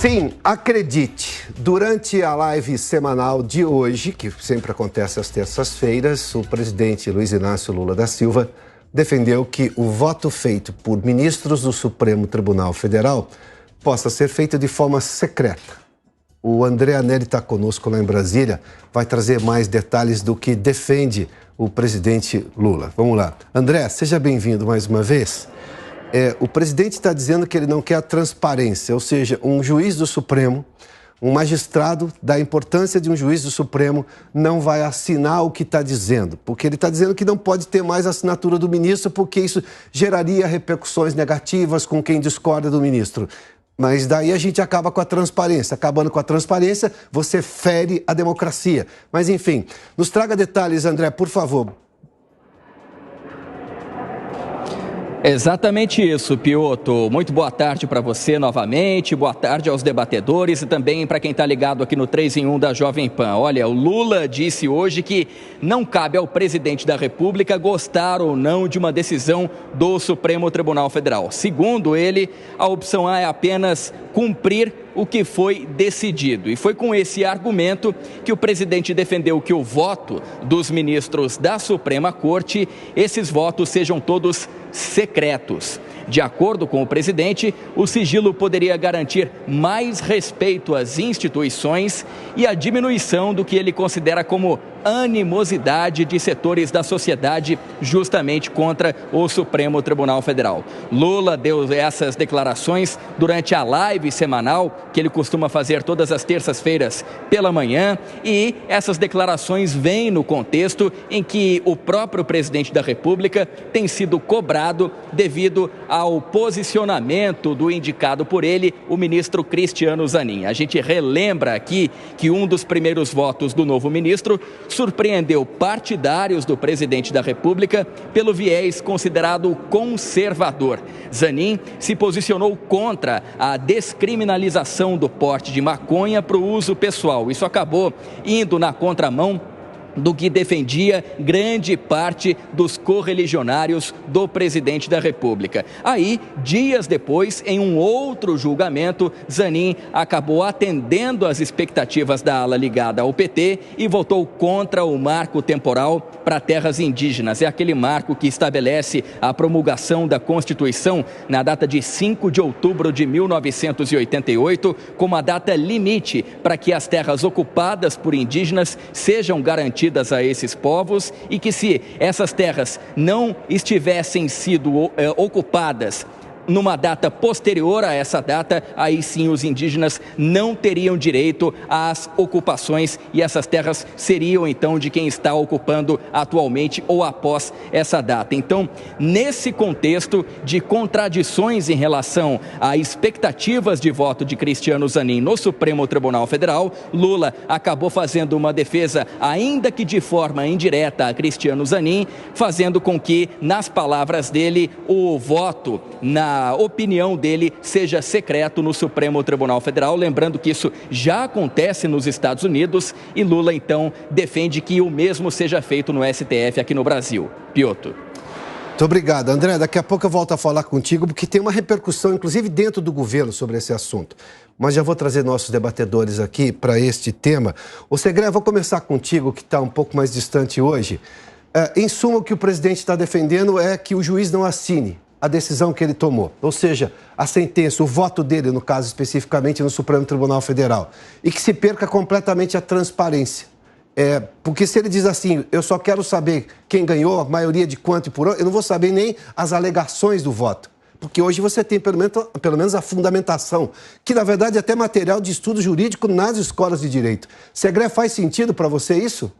Sim, acredite, durante a live semanal de hoje, que sempre acontece às terças-feiras, o presidente Luiz Inácio Lula da Silva defendeu que o voto feito por ministros do Supremo Tribunal Federal possa ser feito de forma secreta. O André Anelli está conosco lá em Brasília, vai trazer mais detalhes do que defende o presidente Lula. Vamos lá. André, seja bem-vindo mais uma vez. O presidente está dizendo que ele não quer a transparência, ou seja, um juiz do Supremo, um magistrado da importância de um juiz do Supremo não vai assinar o que está dizendo, porque ele está dizendo que não pode ter mais a assinatura do ministro porque isso geraria repercussões negativas com quem discorda do ministro. Mas daí a gente acaba com a transparência. Acabando com a transparência, você fere a democracia. Mas enfim, nos traga detalhes, André, por favor. Exatamente isso, Piotr. Muito boa tarde para você novamente, boa tarde aos debatedores e também para quem está ligado aqui no 3 em 1 da Jovem Pan. Olha, o Lula disse hoje que não cabe ao presidente da República gostar ou não de uma decisão do Supremo Tribunal Federal. Segundo ele, a opção A é apenas cumprir o que foi decidido. E foi com esse argumento que o presidente defendeu que o voto dos ministros da Suprema Corte, esses votos sejam todos secretos. De acordo com o presidente, o sigilo poderia garantir mais respeito às instituições e a diminuição do que ele considera como animosidade de setores da sociedade justamente contra o Supremo Tribunal Federal. Lula deu essas declarações durante a live semanal que ele costuma fazer todas as terças-feiras pela manhã, e essas declarações vêm no contexto em que o próprio presidente da República tem sido cobrado devido ao posicionamento do indicado por ele, o ministro Cristiano Zanin. A gente relembra aqui que um dos primeiros votos do novo ministro surpreendeu partidários do presidente da República pelo viés considerado conservador. Zanin se posicionou contra a descriminalização do porte de maconha para o uso pessoal. Isso acabou indo na contramão do que defendia grande parte dos correligionários do presidente da República. Aí, dias depois, em um outro julgamento, Zanin acabou atendendo às expectativas da ala ligada ao PT e votou contra o marco temporal para terras indígenas. É aquele marco que estabelece a promulgação da Constituição na data de 5 de outubro de 1988 como a data limite para que as terras ocupadas por indígenas sejam garantidas a esses povos, e que se essas terras não estivessem sido ocupadas numa data posterior a essa data, aí sim os indígenas não teriam direito às ocupações e essas terras seriam então de quem está ocupando atualmente ou após essa data. Então, nesse contexto de contradições em relação a expectativas de voto de Cristiano Zanin no Supremo Tribunal Federal, Lula acabou fazendo uma defesa, ainda que de forma indireta, a Cristiano Zanin, fazendo com que, nas palavras dele, o voto na opinião dele seja secreto no Supremo Tribunal Federal, lembrando que isso já acontece nos Estados Unidos e Lula então defende que o mesmo seja feito no STF aqui no Brasil. Piotr. Muito obrigado, André. Daqui a pouco eu volto a falar contigo, porque tem uma repercussão, inclusive dentro do governo, sobre esse assunto. Mas já vou trazer nossos debatedores aqui para este tema. Ô Segré, vou começar contigo, que está um pouco mais distante hoje. Em suma, o que o presidente está defendendo é que o juiz não assine a decisão que ele tomou, ou seja, a sentença, o voto dele, no caso especificamente no Supremo Tribunal Federal, e que se perca completamente a transparência. Porque se ele diz assim, eu só quero saber quem ganhou, a maioria de quanto e por onde, eu não vou saber nem as alegações do voto. Porque hoje você tem pelo menos a fundamentação, que na verdade é até material de estudo jurídico nas escolas de direito. Segré, faz sentido para você isso?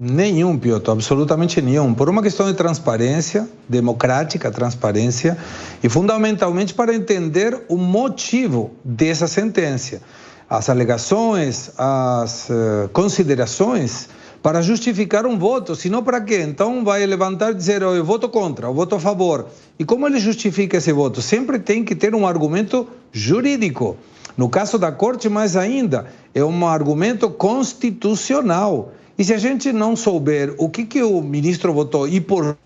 Nenhum, Piotr, absolutamente nenhum. Por uma questão de transparência, democrática transparência, e fundamentalmente para entender o motivo dessa sentença. As alegações, as considerações para justificar um voto, senão para quê? Então vai levantar e dizer, eu voto contra, eu voto a favor. E como ele justifica esse voto? Sempre tem que ter um argumento jurídico. No caso da Corte, mais ainda, é um argumento constitucional. E se a gente não souber o que o ministro votou e por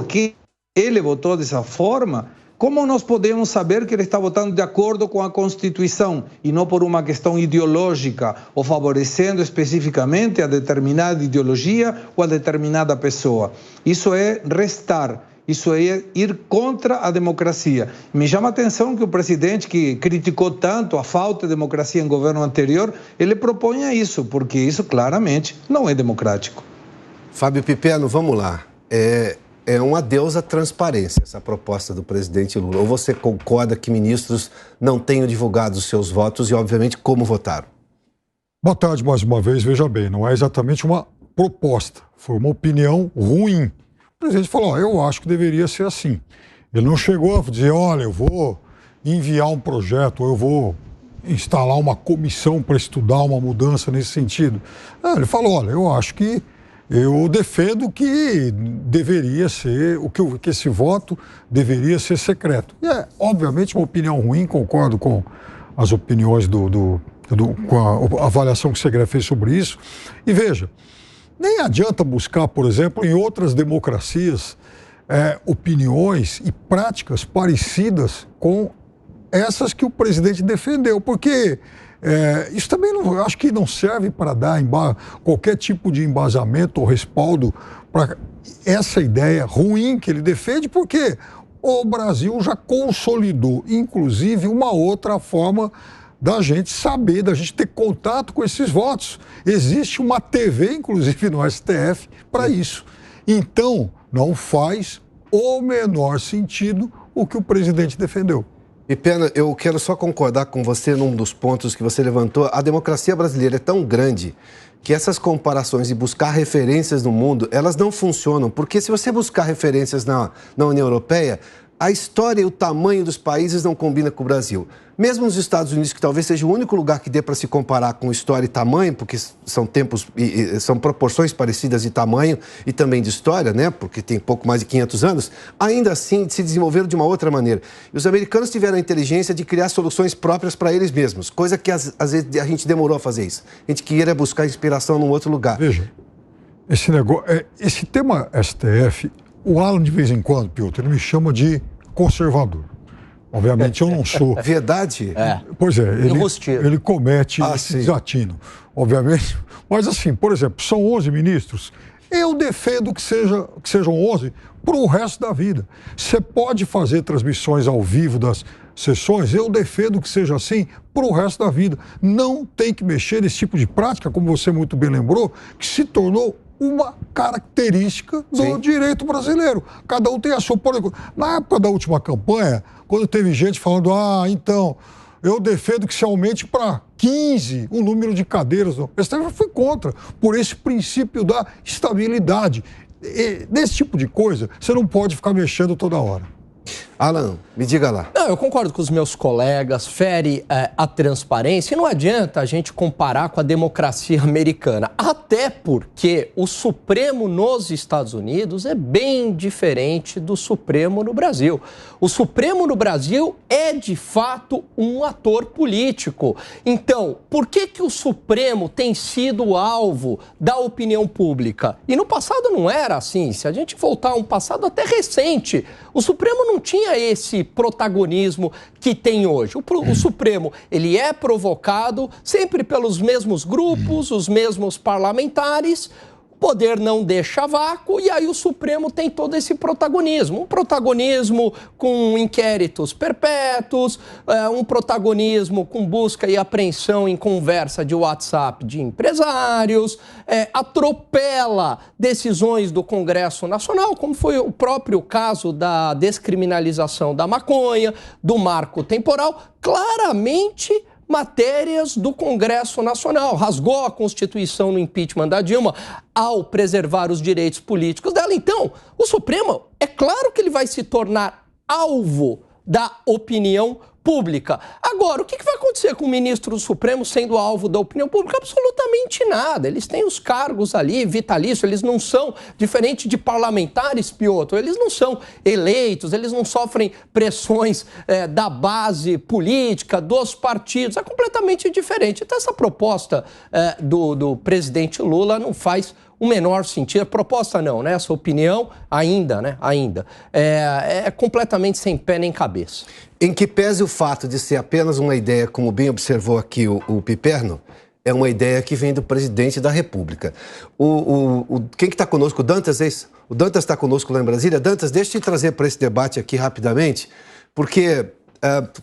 que ele votou dessa forma, como nós podemos saber que ele está votando de acordo com a Constituição e não por uma questão ideológica ou favorecendo especificamente a determinada ideologia ou a determinada pessoa? Isso é restar. Isso é ir contra a democracia. Me chama a atenção que o presidente, que criticou tanto a falta de democracia em governo anterior, ele proponha isso, porque isso claramente não é democrático. Fábio Pipeno, vamos lá. É um adeus à transparência essa proposta do presidente Lula. Ou você concorda que ministros não tenham divulgado os seus votos e, obviamente, como votaram? Boa tarde mais uma vez. Veja bem, não é exatamente uma proposta, foi uma opinião ruim. O presidente falou, eu acho que deveria ser assim. Ele não chegou a dizer, olha, eu vou enviar um projeto, ou eu vou instalar uma comissão para estudar uma mudança nesse sentido. Ele falou, olha, eu acho que eu defendo que deveria ser, que esse voto deveria ser secreto. E obviamente, uma opinião ruim, concordo com as opiniões com a avaliação que o Segre fez sobre isso. E veja, nem adianta buscar, por exemplo, em outras democracias, opiniões e práticas parecidas com essas que o presidente defendeu, porque isso também acho que não serve para dar qualquer tipo de embasamento ou respaldo para essa ideia ruim que ele defende, porque o Brasil já consolidou, inclusive, uma outra forma da gente saber, da gente ter contato com esses votos. Existe uma TV, inclusive no STF, para isso. Então, não faz o menor sentido o que o presidente defendeu. E Pena, eu quero só concordar com você num dos pontos que você levantou. A democracia brasileira é tão grande que essas comparações e buscar referências no mundo, elas não funcionam. Porque se você buscar referências na União Europeia, a história e o tamanho dos países não combinam com o Brasil. Mesmo nos Estados Unidos, que talvez seja o único lugar que dê para se comparar com história e tamanho, porque são tempos e são proporções parecidas de tamanho e também de história, né? Porque tem pouco mais de 500 anos, ainda assim se desenvolveram de uma outra maneira. E os americanos tiveram a inteligência de criar soluções próprias para eles mesmos, coisa que às vezes a gente demorou a fazer isso. A gente queria buscar inspiração num outro lugar. Veja, esse tema STF, o Alan de vez em quando, Piotr, ele me chama de conservador. Obviamente eu não sou. Verdade? Pois é, ele comete esse desatino, obviamente. Mas assim, por exemplo, são 11 ministros. Eu defendo que sejam 11 para o resto da vida. Você pode fazer transmissões ao vivo das sessões, eu defendo que seja assim para o resto da vida. Não tem que mexer nesse tipo de prática, como você muito bem lembrou, que se tornou uma característica do direito brasileiro. Cada um tem a sua. Na época da última campanha, quando teve gente falando, então, eu defendo que se aumente para 15 o número de cadeiras. O STF foi contra, por esse princípio da estabilidade. E, nesse tipo de coisa, você não pode ficar mexendo toda hora. Alan, me diga lá. Não, eu concordo com os meus colegas, fere a transparência e não adianta a gente comparar com a democracia americana, até porque o Supremo nos Estados Unidos é bem diferente do Supremo no Brasil. O Supremo no Brasil é, de fato, um ator político. Então, por que o Supremo tem sido alvo da opinião pública? E no passado não era assim. Se a gente voltar a um passado até recente, o Supremo não tinha esse protagonismo que tem hoje. O Supremo, ele é provocado sempre pelos mesmos grupos, os mesmos parlamentares. O poder não deixa vácuo e aí o Supremo tem todo esse protagonismo. Um protagonismo com inquéritos perpétuos, um protagonismo com busca e apreensão em conversa de WhatsApp de empresários, atropela decisões do Congresso Nacional, como foi o próprio caso da descriminalização da maconha, do marco temporal, claramente matérias do Congresso Nacional. Rasgou a Constituição no impeachment da Dilma ao preservar os direitos políticos dela. Então, o Supremo, é claro que ele vai se tornar alvo da opinião pública. Agora, o que vai acontecer com o ministro do Supremo sendo alvo da opinião pública? Absolutamente nada. Eles têm os cargos ali, vitalícios, eles não são, diferente de parlamentares, Piotr, eles não são eleitos, eles não sofrem pressões da base política, dos partidos, é completamente diferente. Então, essa proposta do presidente Lula não faz o menor sentido. A proposta não, né? Essa opinião ainda, né? Ainda. É completamente sem pé nem cabeça. Em que pese o fato de ser apenas uma ideia, como bem observou aqui o Piperno, é uma ideia que vem do presidente da República. Quem que está conosco? O Dantas, é isso? O Dantas está conosco lá em Brasília. Dantas, deixa eu te trazer para esse debate aqui rapidamente, porque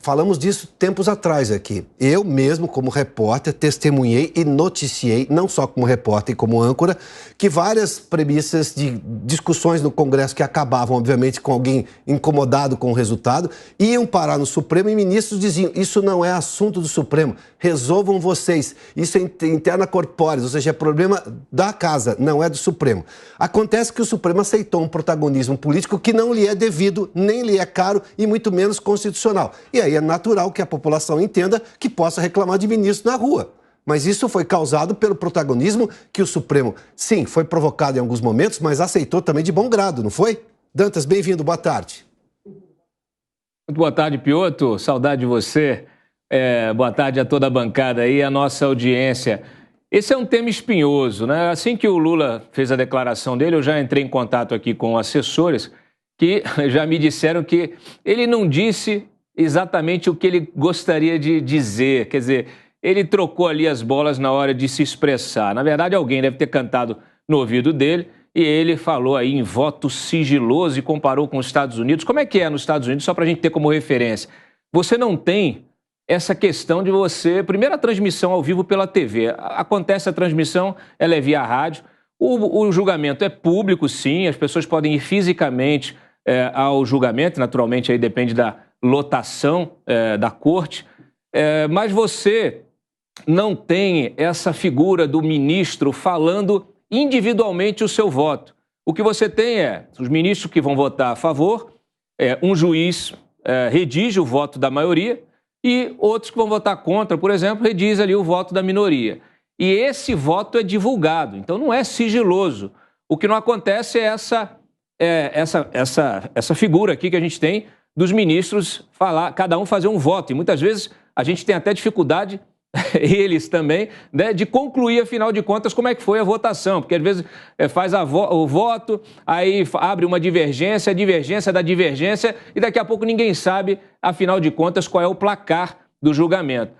falamos disso tempos atrás aqui. Eu mesmo, como repórter, testemunhei e noticiei, não só como repórter e como âncora, que várias premissas de discussões no Congresso que acabavam, obviamente, com alguém incomodado com o resultado, iam parar no Supremo e ministros diziam: isso não é assunto do Supremo, resolvam vocês, isso é interna corporis, ou seja, é problema da casa, não é do Supremo. Acontece que o Supremo aceitou um protagonismo político que não lhe é devido, nem lhe é caro e muito menos constitucional. E aí é natural que a população entenda que possa reclamar de ministro na rua. Mas isso foi causado pelo protagonismo que o Supremo, sim, foi provocado em alguns momentos, mas aceitou também de bom grado, não foi? Dantas, bem-vindo, boa tarde. Muito boa tarde, Piotr, saudade de você. Boa tarde a toda a bancada aí, a nossa audiência. Esse é um tema espinhoso, né? Assim que o Lula fez a declaração dele, eu já entrei em contato aqui com assessores que já me disseram que ele não disse exatamente o que ele gostaria de dizer, quer dizer, ele trocou ali as bolas na hora de se expressar. Na verdade, alguém deve ter cantado no ouvido dele e ele falou aí em voto sigiloso e comparou com os Estados Unidos. Como é que é nos Estados Unidos? Só para a gente ter como referência. Você não tem essa questão de você... Primeiro, a transmissão ao vivo pela TV. Acontece a transmissão, ela é via rádio. O julgamento é público, sim. As pessoas podem ir fisicamente ao julgamento. Naturalmente, aí depende da lotação da corte. Mas você não tem essa figura do ministro falando individualmente o seu voto. O que você tem é os ministros que vão votar a favor, um juiz redige o voto da maioria e outros que vão votar contra, por exemplo, redige ali o voto da minoria. E esse voto é divulgado, então não é sigiloso. O que não acontece é essa figura aqui que a gente tem dos ministros falar, cada um fazer um voto. E muitas vezes a gente tem até dificuldade, eles também, né, de concluir, afinal de contas, como é que foi a votação. Porque às vezes faz o voto, aí abre uma divergência, a divergência da divergência, e daqui a pouco ninguém sabe, afinal de contas, qual é o placar do julgamento.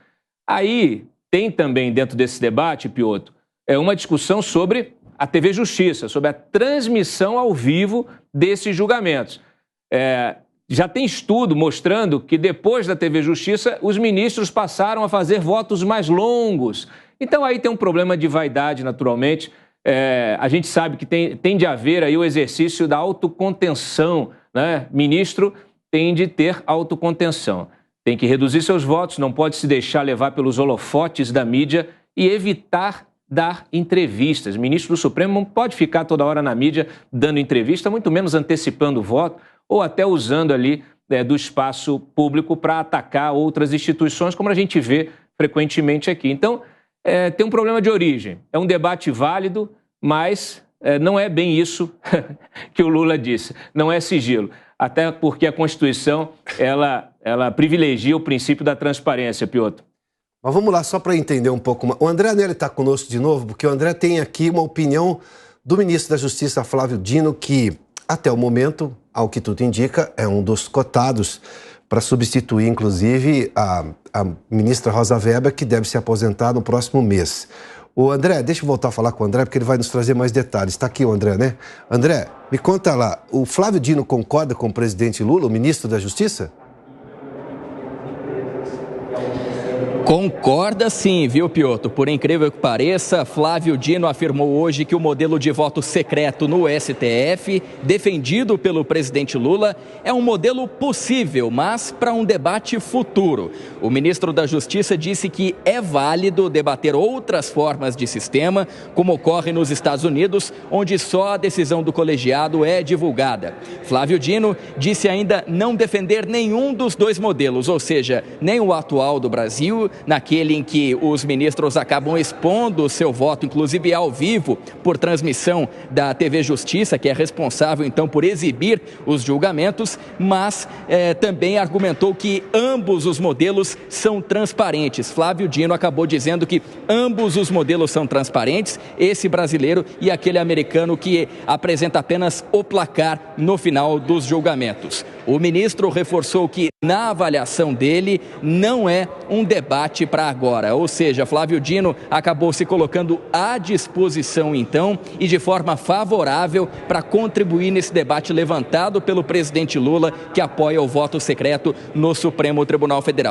Aí tem também, dentro desse debate, Piotr, uma discussão sobre a TV Justiça, sobre a transmissão ao vivo desses julgamentos. Já tem estudo mostrando que depois da TV Justiça, os ministros passaram a fazer votos mais longos. Então aí tem um problema de vaidade, naturalmente. A gente sabe que tem de haver aí o exercício da autocontenção, né? Ministro tem de ter autocontenção. Tem que reduzir seus votos, não pode se deixar levar pelos holofotes da mídia e evitar dar entrevistas. O ministro do Supremo não pode ficar toda hora na mídia dando entrevista, muito menos antecipando o voto, ou até usando ali do espaço público para atacar outras instituições, como a gente vê frequentemente aqui. Então, tem um problema de origem. É um debate válido, mas não é bem isso que o Lula disse. Não é sigilo. Até porque a Constituição, ela privilegia o princípio da transparência, Piotr. Mas vamos lá, só para entender um pouco mais. O André Anelli está conosco de novo, porque o André tem aqui uma opinião do ministro da Justiça, Flávio Dino, que, até o momento, ao que tudo indica, é um dos cotados para substituir, inclusive, a ministra Rosa Weber, que deve se aposentar no próximo mês. O André, deixa eu voltar a falar com o André, porque ele vai nos trazer mais detalhes. Está aqui o André, né? André, me conta lá, o Flávio Dino concorda com o presidente Lula, o ministro da Justiça? Concorda sim, viu, Piotr? Por incrível que pareça, Flávio Dino afirmou hoje que o modelo de voto secreto no STF, defendido pelo presidente Lula, é um modelo possível, mas para um debate futuro. O ministro da Justiça disse que é válido debater outras formas de sistema, como ocorre nos Estados Unidos, onde só a decisão do colegiado é divulgada. Flávio Dino disse ainda não defender nenhum dos dois modelos, ou seja, nem o atual do Brasil, naquele em que os ministros acabam expondo o seu voto, inclusive ao vivo, por transmissão da TV Justiça, que é responsável então por exibir os julgamentos, mas também argumentou que ambos os modelos são transparentes. Flávio Dino acabou dizendo que ambos os modelos são transparentes, esse brasileiro e aquele americano que apresenta apenas o placar no final dos julgamentos. O ministro reforçou que, na avaliação dele, não é um debate para agora. Ou seja, Flávio Dino acabou se colocando à disposição, então, e de forma favorável para contribuir nesse debate levantado pelo presidente Lula, que apoia o voto secreto no Supremo Tribunal Federal.